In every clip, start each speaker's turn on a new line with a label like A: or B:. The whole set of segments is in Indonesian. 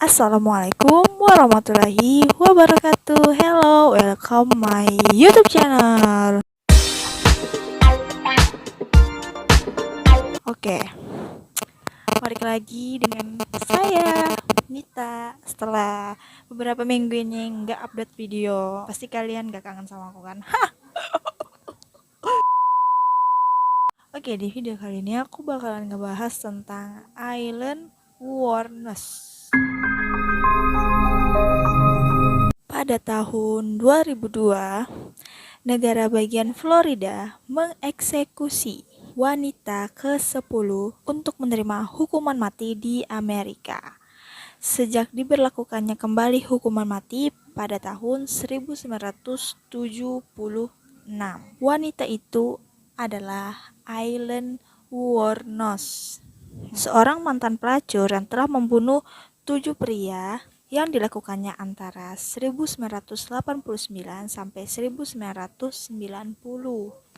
A: Assalamualaikum warahmatullahi wabarakatuh. Hello, welcome my YouTube channel. Oke, balik lagi dengan saya Nita. Setelah beberapa minggu ini nggak upload video, pasti kalian nggak kangen sama aku kan? Oke, di video kali ini aku bakalan ngebahas tentang Island Warnes. Pada tahun 2002, negara bagian Florida mengeksekusi wanita ke-10 untuk menerima hukuman mati di Amerika. Sejak diberlakukannya kembali hukuman mati pada tahun 1976, wanita itu adalah Aileen Wuornos, seorang mantan pelacur yang telah membunuh 7 pria yang dilakukannya antara 1989 sampai 1990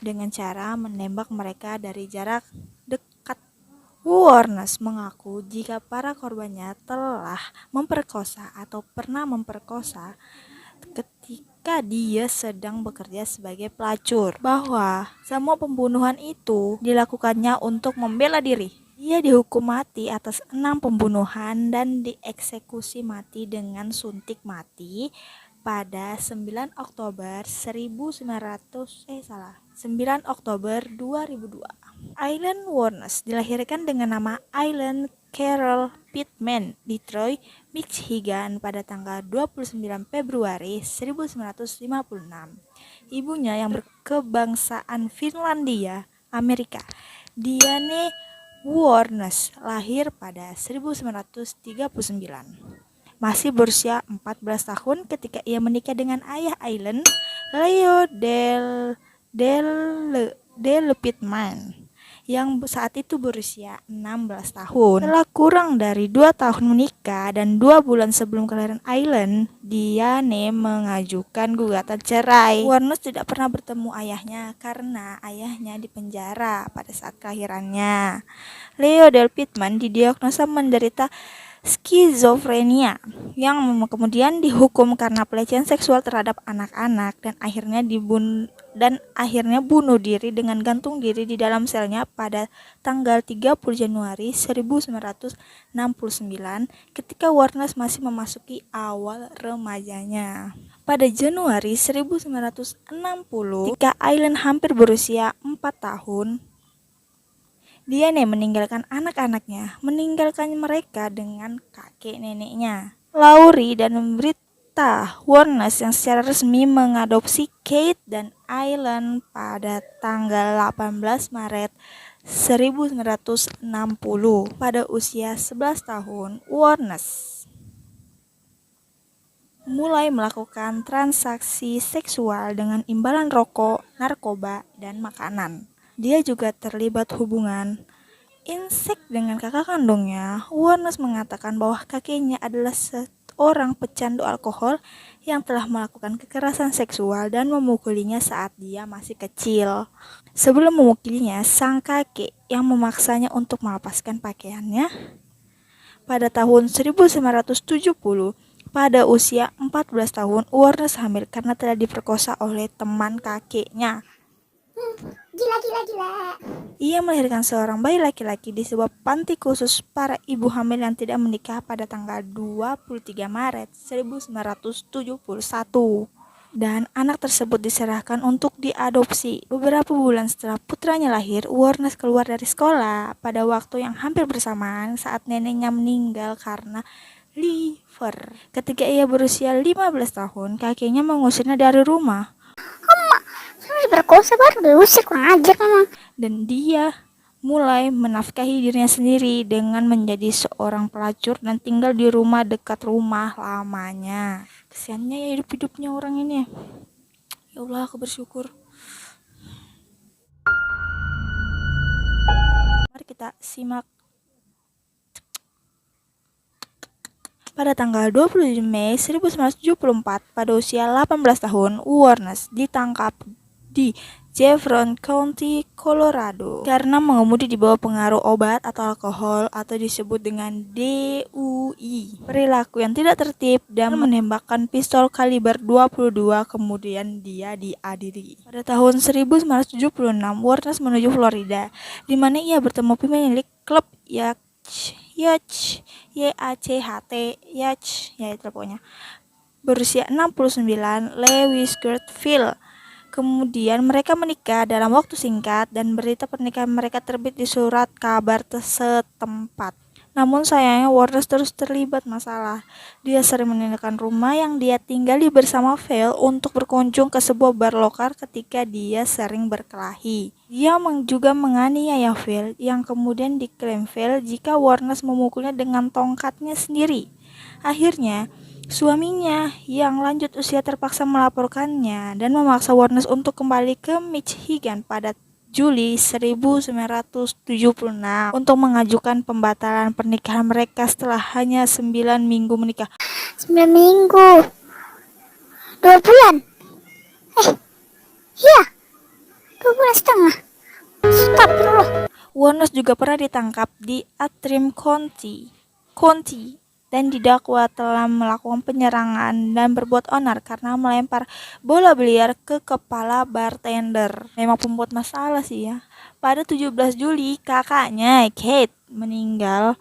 A: dengan cara menembak mereka dari jarak dekat. Wuornos mengaku jika para korbannya telah memperkosa atau pernah memperkosa ketika dia sedang bekerja sebagai pelacur, bahwa semua pembunuhan itu dilakukannya untuk membela diri. Dia dihukum mati atas 6 pembunuhan dan dieksekusi mati dengan suntik mati pada 9 Oktober 2002. Aileen Wuornos dilahirkan dengan nama Aileen Carol Pittman di Troy, Michigan pada tanggal 29 Februari 1956. Ibunya yang berkebangsaan Finlandia, Amerika, Diane Wuornos, lahir pada 1939. Masih berusia 14 tahun ketika ia menikah dengan ayah Aileen, Leo Del Pittman, yang saat itu berusia 16 tahun. Setelah kurang dari 2 tahun menikah dan 2 bulan sebelum kelahiran Aileen, Diane mengajukan gugatan cerai. Wuornos tidak pernah bertemu ayahnya karena ayahnya dipenjara pada saat kelahirannya. Leo Del Pittman didiagnosa menderita skizofrenia yang kemudian dihukum karena pelecehan seksual terhadap anak-anak dan akhirnya bunuh diri dengan gantung diri di dalam selnya pada tanggal 30 Januari 1969 ketika Wuornos masih memasuki awal remajanya. Pada Januari 1960, ketika Aileen hampir berusia 4 tahun, Diane meninggalkan anak-anaknya, meninggalkan mereka dengan kakek neneknya, Laurie, dan memberita Wuornos yang secara resmi mengadopsi Kate dan Aileen pada tanggal 18 Maret 1960. Pada usia 11 tahun, Wuornos mulai melakukan transaksi seksual dengan imbalan rokok, narkoba, dan makanan. Dia juga terlibat hubungan insek dengan kakak kandungnya. Wuornos mengatakan bahwa kakeknya adalah seorang pecandu alkohol yang telah melakukan kekerasan seksual dan memukulinya saat dia masih kecil. Sebelum memukulinya, sang kakek yang memaksanya untuk melepaskan pakaiannya. Pada tahun 1970, pada usia 14 tahun, Wuornos hamil karena telah diperkosa oleh teman kakeknya. Gila. Ia melahirkan seorang bayi laki-laki di sebuah panti khusus para ibu hamil yang tidak menikah pada tanggal 23 Maret 1971. Dan anak tersebut diserahkan untuk diadopsi. Beberapa bulan setelah putranya lahir, Wuornos keluar dari sekolah pada waktu yang hampir bersamaan saat neneknya meninggal karena liver. Ketika ia berusia 15 tahun, kakeknya mengusirnya dari rumah.
B: Berkosa baru diusir, kurang ajar memang.
A: Dan dia mulai menafkahi dirinya sendiri dengan menjadi seorang pelacur dan tinggal di rumah dekat rumah lamanya. Kesiannya ya hidup-hidupnya orang ini. Ya Allah, aku bersyukur. Mari kita simak. Pada tanggal 27 Mei 1974, pada usia 18 tahun, Wuornos ditangkap di Jefferson County, Colorado, karena mengemudi di bawah pengaruh obat atau alkohol atau disebut dengan DUI, perilaku yang tidak tertib, dan menembakkan pistol kaliber 22. Kemudian dia diadili. Pada tahun 1976, Warnes menuju Florida, di mana ia bertemu pemilik klub Yacht, YACHT, Yacht, ya itu pokoknya, berusia 69, Lewis Gertfield. Kemudian mereka menikah dalam waktu singkat dan berita pernikahan mereka terbit di surat kabar setempat. Namun sayangnya Warnes terus terlibat masalah. Dia sering meninggalkan rumah yang dia tinggali bersama Phil untuk berkunjung ke sebuah bar lokal ketika dia sering berkelahi. Dia juga menganiaya Phil yang kemudian diklaim Phil jika Warnes memukulnya dengan tongkatnya sendiri. Akhirnya, suaminya yang lanjut usia terpaksa melaporkannya dan memaksa Warnes untuk kembali ke Michigan pada Juli 1976 untuk mengajukan pembatalan pernikahan mereka setelah hanya 9 minggu menikah.
B: 9 minggu. 2 bulan. Iya. 2 bulan setengah. Astagfirullah.
A: Warnes juga pernah ditangkap di Antrim County dan didakwa telah melakukan penyerangan dan berbuat onar karena melempar bola biliar ke kepala bartender. Memang pembuat masalah sih ya. Pada 17 Juli, kakaknya Kate meninggal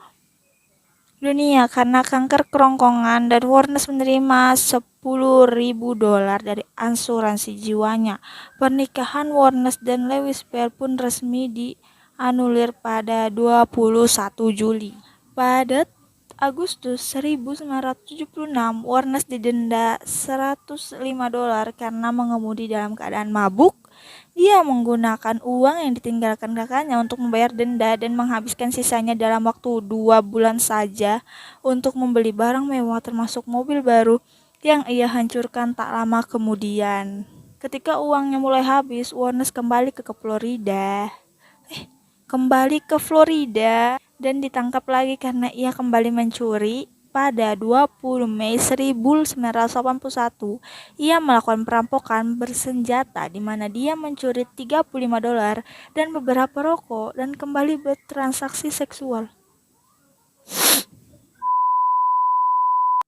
A: dunia karena kanker kerongkongan dan Warnes menerima $10.000 dari asuransi jiwanya. Pernikahan Warnes dan Lewis Pearl pun resmi dianulir pada 21 Juli. Pada Agustus 1976, Warnes didenda $105 karena mengemudi dalam keadaan mabuk. Dia menggunakan uang yang ditinggalkan kakaknya untuk membayar denda dan menghabiskan sisanya dalam waktu 2 bulan saja untuk membeli barang mewah termasuk mobil baru yang ia hancurkan tak lama kemudian. Ketika uangnya mulai habis, Warnes kembali ke Florida dan ditangkap lagi karena ia kembali mencuri. Pada 20 Mei 1981, ia melakukan perampokan bersenjata di mana dia mencuri $35 dan beberapa rokok dan kembali bertransaksi seksual.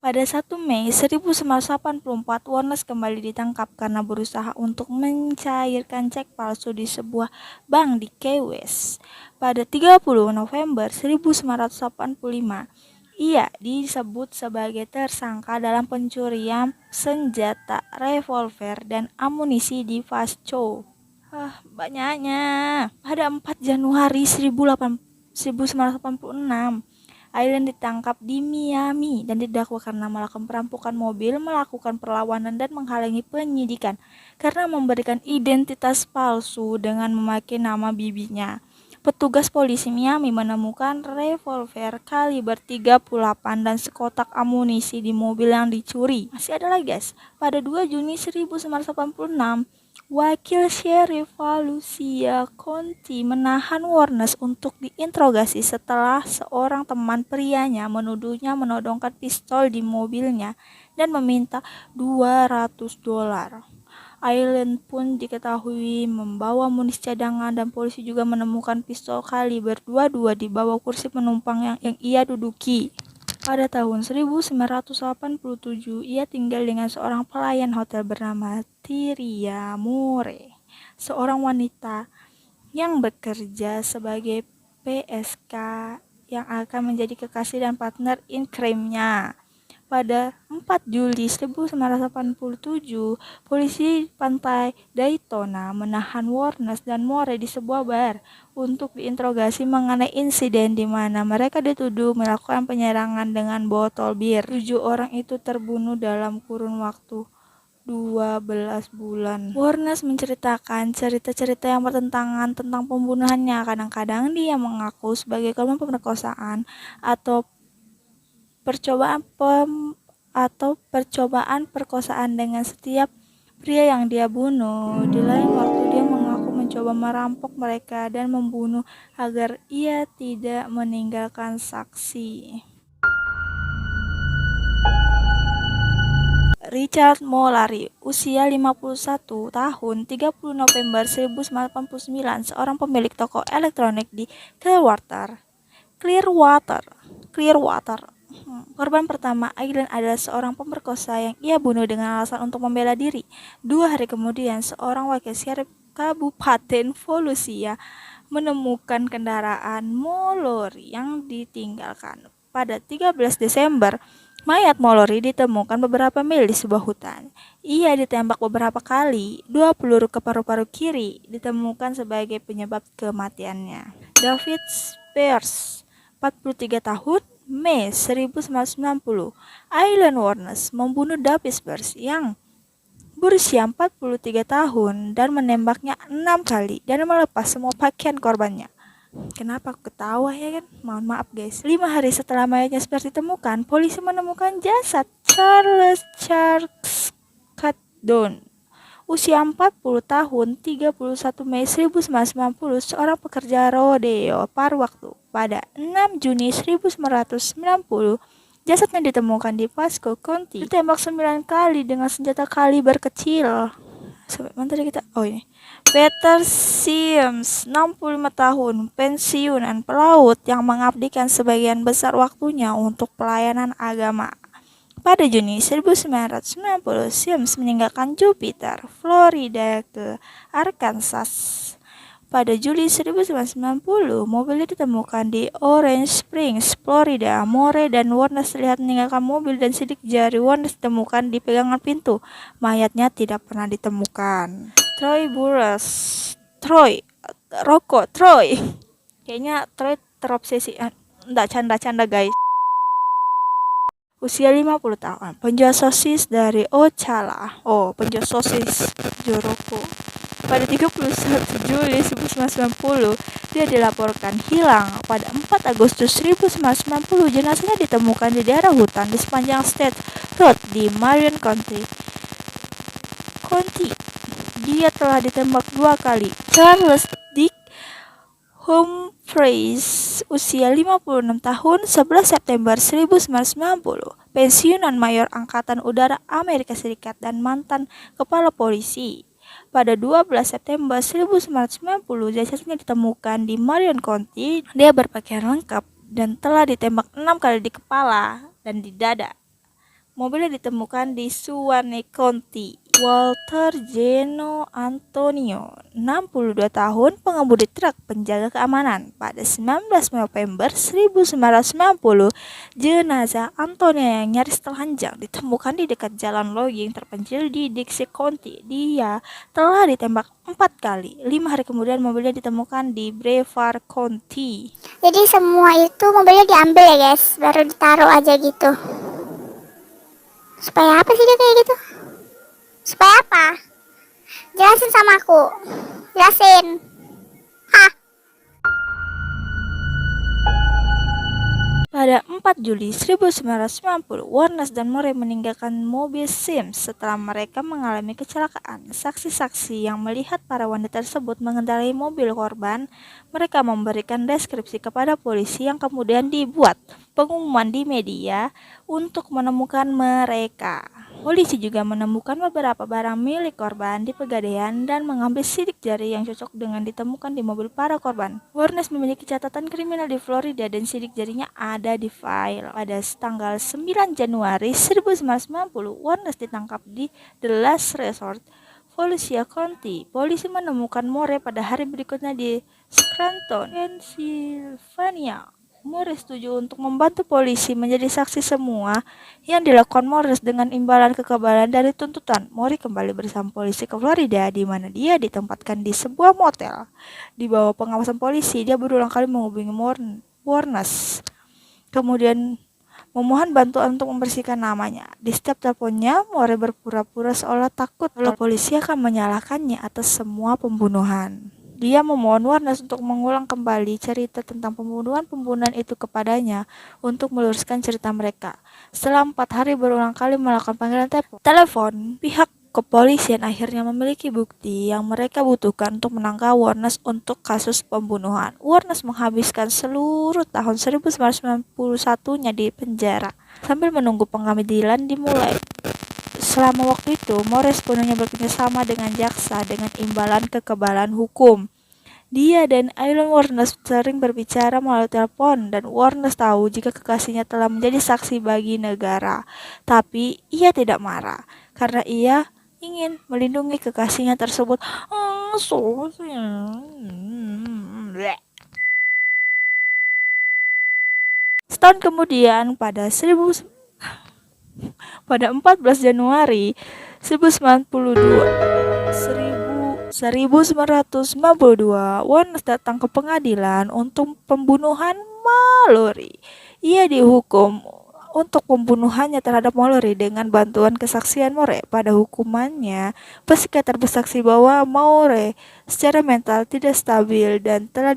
A: Pada 1 Mei 1984, Warnes kembali ditangkap karena berusaha untuk mencairkan cek palsu di sebuah bank di Key West. Pada 30 November 1985, ia disebut sebagai tersangka dalam pencurian senjata, revolver, dan amunisi di Vasco. Banyaknya. Pada 4 Januari 1986, Aileen ditangkap di Miami dan didakwa karena melakukan perampokan mobil, melakukan perlawanan, dan menghalangi penyidikan karena memberikan identitas palsu dengan memakai nama bibinya. Petugas polisi Miami menemukan revolver kaliber 38 dan sekotak amunisi di mobil yang dicuri. Masih ada lagi guys. Pada 2 Juni 1986, Wakil Sheriff Volusia County menahan Warnes untuk diinterogasi setelah seorang teman prianya menuduhnya menodongkan pistol di mobilnya dan meminta $200. Aileen pun diketahui membawa amunisi cadangan dan polisi juga menemukan pistol kaliber 22 di bawah kursi penumpang yang ia duduki. Pada tahun 1987, ia tinggal dengan seorang pelayan hotel bernama Tyria Moore, seorang wanita yang bekerja sebagai PSK yang akan menjadi kekasih dan partner in crime-nya. Pada 4 Juli 1987, polisi pantai Daytona menahan Warnes dan Moore di sebuah bar untuk diinterogasi mengenai insiden di mana mereka dituduh melakukan penyerangan dengan botol bir. 7 orang itu terbunuh dalam kurun waktu 12 bulan. Warnes menceritakan cerita-cerita yang bertentangan tentang pembunuhannya. Kadang-kadang dia mengaku sebagai korban pemerkosaan atau percobaan perkosaan dengan setiap pria yang dia bunuh. Di lain waktu dia mengaku mencoba merampok mereka dan membunuh agar ia tidak meninggalkan saksi. Richard Mollari, usia 51 tahun, 30 November 1989, seorang pemilik toko elektronik di Clearwater. Korban pertama, Aileen, adalah seorang pemerkosa yang ia bunuh dengan alasan untuk membela diri. 2 hari kemudian, seorang wakil sheriff Kabupaten Volusia menemukan kendaraan Mollari yang ditinggalkan. Pada 13 Desember, mayat Mollari ditemukan beberapa mil di sebuah hutan. Ia ditembak beberapa kali. 2 peluru ke paru-paru kiri ditemukan sebagai penyebab kematiannya. David Spears, 43 tahun, Mei 1990. Aileen Wuornos membunuh David Spears yang berusia 43 tahun dan menembaknya 6 kali dan melepas semua pakaian korbannya. Kenapa aku ketawa ya kan? Mohon maaf guys. 5 hari setelah mayatnya Spears ditemukan, polisi menemukan jasad Charles Catdon, usia 40 tahun, 31 Mei 1990, seorang pekerja rodeo paruh waktu. Pada 6 Juni 1990, jasadnya ditemukan di Pasco County, ditembak 9 kali dengan senjata kaliber kecil. Mana tadi kita? Oh ini. Peter Sims, 65 tahun, pensiunan pelaut yang mengabdikan sebagian besar waktunya untuk pelayanan agama. Pada Juni 1990, Sims meninggalkan Jupiter, Florida ke Arkansas. Pada Juli 1990, mobilnya ditemukan di Orange Springs, Florida. Moore dan Wuornos terlihat meninggalkan mobil dan sidik jari Wuornos ditemukan di pegangan pintu. Mayatnya tidak pernah ditemukan. Troy Burress, Troy. Kayaknya Troy terobsesi. Enggak, canda-canda guys. Usia 50 tahun, penjual sosis dari Ocala. Penjual sosis Joroko. Pada 31 Juli 1990, dia dilaporkan hilang. Pada 4 Agustus 1990, jenazahnya ditemukan di daerah hutan di sepanjang State Road di Marion County. Dia telah ditembak 2 kali. Charles Dick Humphreys, usia 56 tahun, 11 September 1990, pensiunan Mayor Angkatan Udara Amerika Serikat dan mantan kepala polisi. Pada 12 September 1990, jasadnya ditemukan di Marion County. Dia berpakaian lengkap dan telah ditembak 6 kali di kepala dan di dada. Mobilnya ditemukan di Suwannee County. Walter Geno Antonio, 62 tahun, pengemudi truk penjaga keamanan. Pada 19 November 1990, jenazah Antonio yang nyaris telanjang ditemukan di dekat jalan logging terpencil di Dixie County. Dia telah ditembak 4 kali. 5 hari kemudian mobilnya ditemukan di Brevard County.
B: Jadi semua itu mobilnya diambil ya guys, baru ditaruh aja gitu. Supaya apa sih dia kayak gitu? Supaya apa? Jelasin sama aku. Jelasin. Hah?
A: Pada 4 Juli 1990, Wuornos dan Moore meninggalkan mobil Sims setelah mereka mengalami kecelakaan. Saksi-saksi yang melihat para wanita tersebut mengendarai mobil korban, mereka memberikan deskripsi kepada polisi yang kemudian dibuat pengumuman di media untuk menemukan mereka. Polisi juga menemukan beberapa barang milik korban di Pegadaian dan mengambil sidik jari yang cocok dengan ditemukan di mobil para korban. Wuornos memiliki catatan kriminal di Florida dan sidik jarinya ada di file. Pada tanggal 9 Januari 1990, Wuornos ditangkap di The Last Resort, Volusia County. Polisi menemukan Moore pada hari berikutnya di Scranton, Pennsylvania. Moore setuju untuk membantu polisi menjadi saksi semua yang dilakukan Moore dengan imbalan kekebalan dari tuntutan. Moore kembali bersama polisi ke Florida, di mana dia ditempatkan di sebuah motel. Di bawah pengawasan polisi, dia berulang kali menghubungi Wuornos, kemudian memohon bantuan untuk membersihkan namanya. Di setiap teleponnya, Moore berpura-pura seolah takut kalau polisi akan menyalahkannya atas semua pembunuhan. Dia memohon Wuornos untuk mengulang kembali cerita tentang pembunuhan itu kepadanya untuk meluruskan cerita mereka. Setelah 4 hari berulang kali melakukan panggilan telepon, pihak kepolisian akhirnya memiliki bukti yang mereka butuhkan untuk menangkap Wuornos untuk kasus pembunuhan. Wuornos menghabiskan seluruh tahun 1991-nya di penjara sambil menunggu pengadilan dimulai. Selama waktu itu, More sepenuhnya bekerjasama dengan jaksa dengan imbalan kekebalan hukum. Dia dan Aileen Wuornos sering berbicara melalui telepon dan Wuornos tahu jika kekasihnya telah menjadi saksi bagi negara. Tapi ia tidak marah karena ia ingin melindungi kekasihnya tersebut. Setahun kemudian pada 14 Januari 1992, Wuornos datang ke pengadilan untuk pembunuhan Mallory. Ia dihukum untuk pembunuhannya terhadap Mallory dengan bantuan kesaksian More. Pada hukumannya, psikiater bersaksi bahwa More secara mental tidak stabil dan telah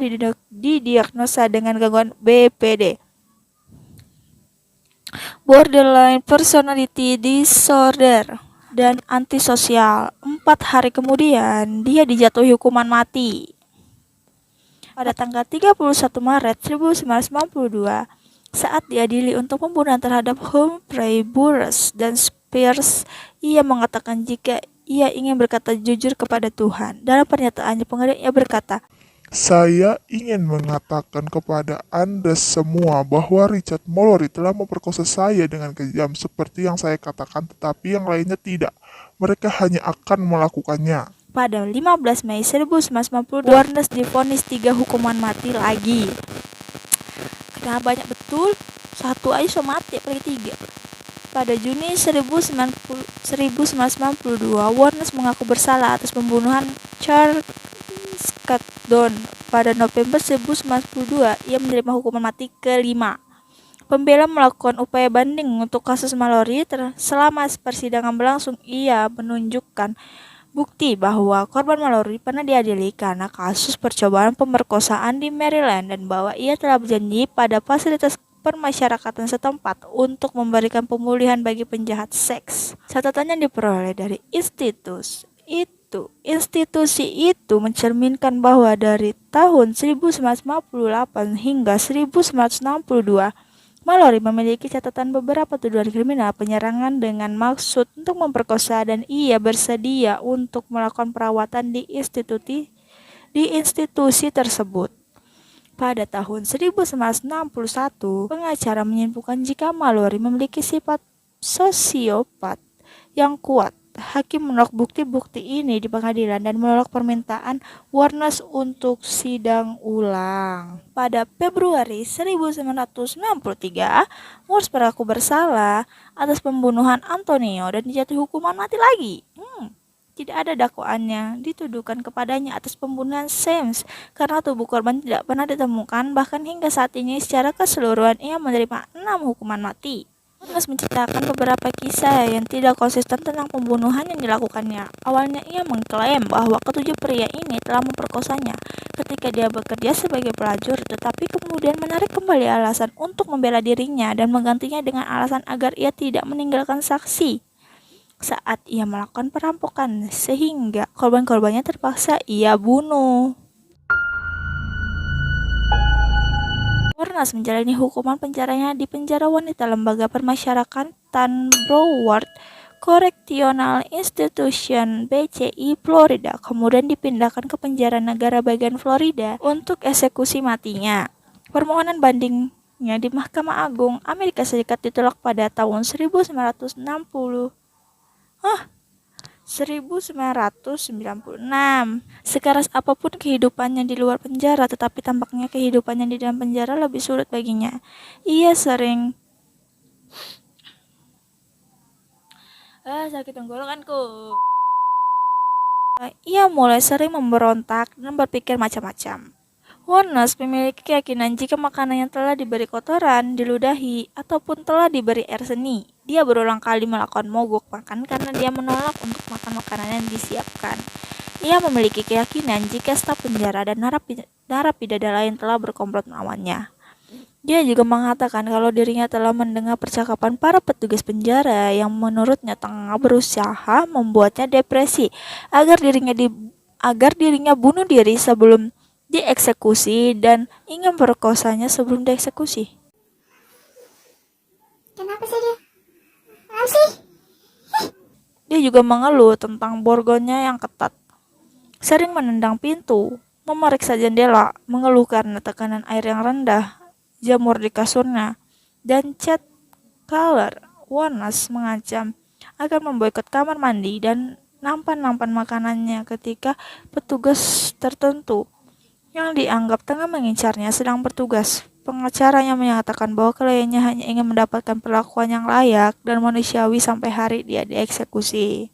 A: didiagnosa dengan gangguan BPD, borderline personality disorder, dan antisosial. 4 hari kemudian, dia dijatuhi hukuman mati. Pada tanggal 31 Maret 1992, saat diadili untuk pembunuhan terhadap Humphrey Burroughs dan Spears, ia mengatakan jika ia ingin berkata jujur kepada Tuhan. Dalam pernyataannya pengadilan, ia berkata,
C: "Saya ingin mengatakan kepada Anda semua bahwa Richard Mallory telah memperkosa saya dengan kejam seperti yang saya katakan, tetapi yang lainnya tidak. Mereka hanya akan melakukannya."
A: Pada 15 Mei 1992, Wuornos divonis 3 hukuman mati lagi. Karena banyak betul, satu aja so mati, apalagi 3. Pada Juni 1992, Wuornos mengaku bersalah atas pembunuhan Charles Caledon. Pada November 1992, ia menerima hukuman mati ke-5. Pembela melakukan upaya banding untuk kasus Mallory. Selama persidangan berlangsung, ia menunjukkan bukti bahwa korban Mallory pernah diadili karena kasus percobaan pemerkosaan di Maryland dan bahwa ia telah berjanji pada fasilitas permasyarakatan setempat untuk memberikan pemulihan bagi penjahat seks. Catatan yang diperoleh dari institusi itu mencerminkan bahwa dari tahun 1958 hingga 1962, Mallory memiliki catatan beberapa tuduhan kriminal penyerangan dengan maksud untuk memperkosa dan ia bersedia untuk melakukan perawatan di institusi tersebut. Pada tahun 1961, pengacara menyimpulkan jika Mallory memiliki sifat sosiopat yang kuat. Hakim menolak bukti-bukti ini di pengadilan dan menolak permintaan Wuornos untuk sidang ulang. Pada Februari 1963, Wuornos mengaku bersalah atas pembunuhan Antonio dan dijatuhi hukuman mati lagi. Tidak ada dakwaannya dituduhkan kepadanya atas pembunuhan James karena tubuh korban tidak pernah ditemukan. Bahkan hingga saat ini secara keseluruhan ia menerima 6 hukuman mati. Wuornos menceritakan beberapa kisah yang tidak konsisten tentang pembunuhan yang dilakukannya. Awalnya ia mengklaim bahwa ketujuh pria ini telah memperkosanya ketika dia bekerja sebagai pelacur, tetapi kemudian menarik kembali alasan untuk membela dirinya dan menggantinya dengan alasan agar ia tidak meninggalkan saksi saat ia melakukan perampokan, sehingga korban-korbannya terpaksa ia bunuh. Wuornos menjalani hukuman penjaranya di penjara wanita lembaga permasyarakatan Broward Correctional Institution BCI Florida, kemudian dipindahkan ke penjara negara bagian Florida untuk eksekusi matinya. Permohonan bandingnya di Mahkamah Agung Amerika Serikat ditolak pada tahun 1996. Sekeras apapun kehidupannya di luar penjara, tetapi tampaknya kehidupannya di dalam penjara lebih sulit baginya. Sakit tenggorokanku. Ia mulai sering memberontak dan berpikir macam-macam. Wuornos memiliki keyakinan jika makanan yang telah diberi kotoran, diludahi, ataupun telah diberi air seni. Dia berulang kali melakukan mogok makan karena dia menolak untuk makan makanan yang disiapkan. Ia memiliki keyakinan jika staf penjara dan narapidana lain telah berkomplot melawannya. Dia juga mengatakan kalau dirinya telah mendengar percakapan para petugas penjara yang menurutnya tengah berusaha membuatnya depresi agar dirinya bunuh diri sebelum dieksekusi dan ingin memperkosanya sebelum dieksekusi.
B: Kenapa sih dia? Kenapa sih?
A: Dia juga mengeluh tentang borgonya yang ketat, sering menendang pintu, memeriksa jendela, mengeluh karena tekanan air yang rendah, jamur di kasurnya, dan cat color. Warnes mengancam akan memboikot kamar mandi dan nampan-nampan makanannya ketika petugas tertentu yang dianggap tengah mengincarnya sedang bertugas. Pengacaranya menyatakan bahwa kliennya hanya ingin mendapatkan perlakuan yang layak dan manusiawi sampai hari dia dieksekusi.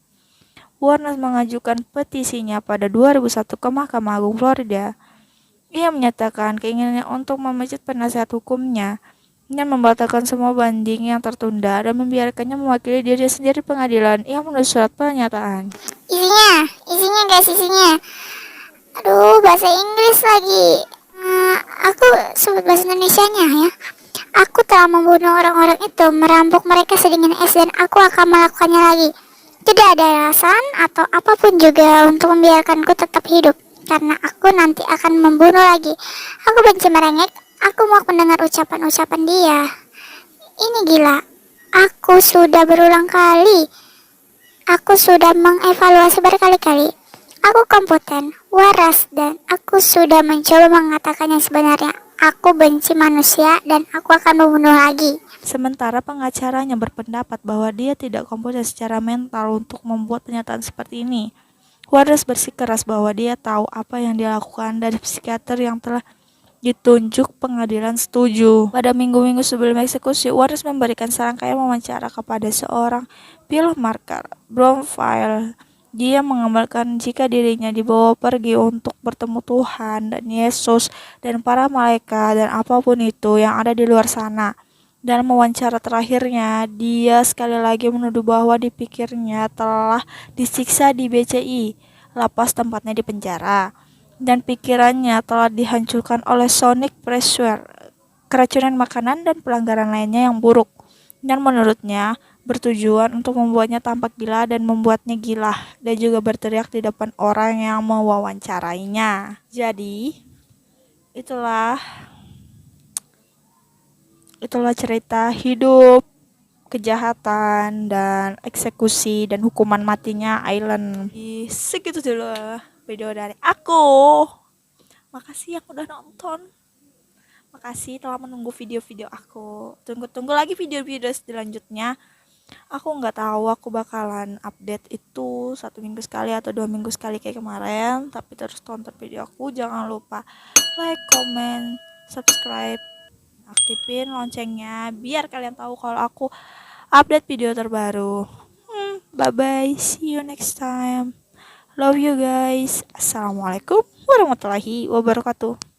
A: Warnes mengajukan petisinya pada 2001 ke Mahkamah Agung Florida. Ia menyatakan keinginannya untuk memecat penasihat hukumnya dan membatalkan semua banding yang tertunda dan membiarkannya mewakili diri sendiri di pengadilan. Ia menulis surat pernyataan.
B: Isinya guys, isinya. Aduh, bahasa Inggris lagi. Aku sebut bahasa Indonesianya ya. Aku telah membunuh orang-orang itu, merampok mereka sedingin es, dan aku akan melakukannya lagi. Tidak ada alasan atau apapun juga untuk membiarkanku tetap hidup, karena aku nanti akan membunuh lagi. Aku benci merengek, aku mau mendengar ucapan-ucapan dia. Ini gila. Aku sudah berulang kali. Aku sudah mengevaluasi berkali-kali. Aku kompeten, waras, dan aku sudah mencoba mengatakan yang sebenarnya. Aku benci manusia dan aku akan membunuh lagi.
A: Sementara pengacaranya berpendapat bahwa dia tidak kompeten secara mental untuk membuat pernyataan seperti ini. Warnes bersikeras bahwa dia tahu apa yang dia lakukan dari psikiater yang telah ditunjuk pengadilan setuju. Pada minggu-minggu sebelum eksekusi, Warnes memberikan serangkaian wawancara kepada seorang Bill Marker Bromfield. Dia mengamalkan jika dirinya dibawa pergi untuk bertemu Tuhan dan Yesus dan para malaikat dan apapun itu yang ada di luar sana. Dalam wawancara terakhirnya, dia sekali lagi menuduh bahwa dipikirnya telah disiksa di BCI, lapas tempatnya di penjara, dan pikirannya telah dihancurkan oleh sonic pressure, keracunan makanan dan pelanggaran lainnya yang buruk, dan menurutnya bertujuan untuk membuatnya tampak gila dan membuatnya gila, dan juga berteriak di depan orang yang mewawancarainya. Jadi, itulah cerita hidup, kejahatan, dan eksekusi dan hukuman matinya Aileen. Segitu dulu video dari aku. Makasih yang udah nonton. Makasih telah menunggu video-video aku. Tunggu lagi video-video selanjutnya. Aku nggak tahu aku bakalan update itu 1 minggu sekali atau 2 minggu sekali kayak kemarin. Tapi terus tonton video aku. Jangan lupa like, comment, subscribe, aktifin loncengnya biar kalian tahu kalau aku update video terbaru. Bye bye, see you next time. Love you guys. Assalamualaikum warahmatullahi wabarakatuh.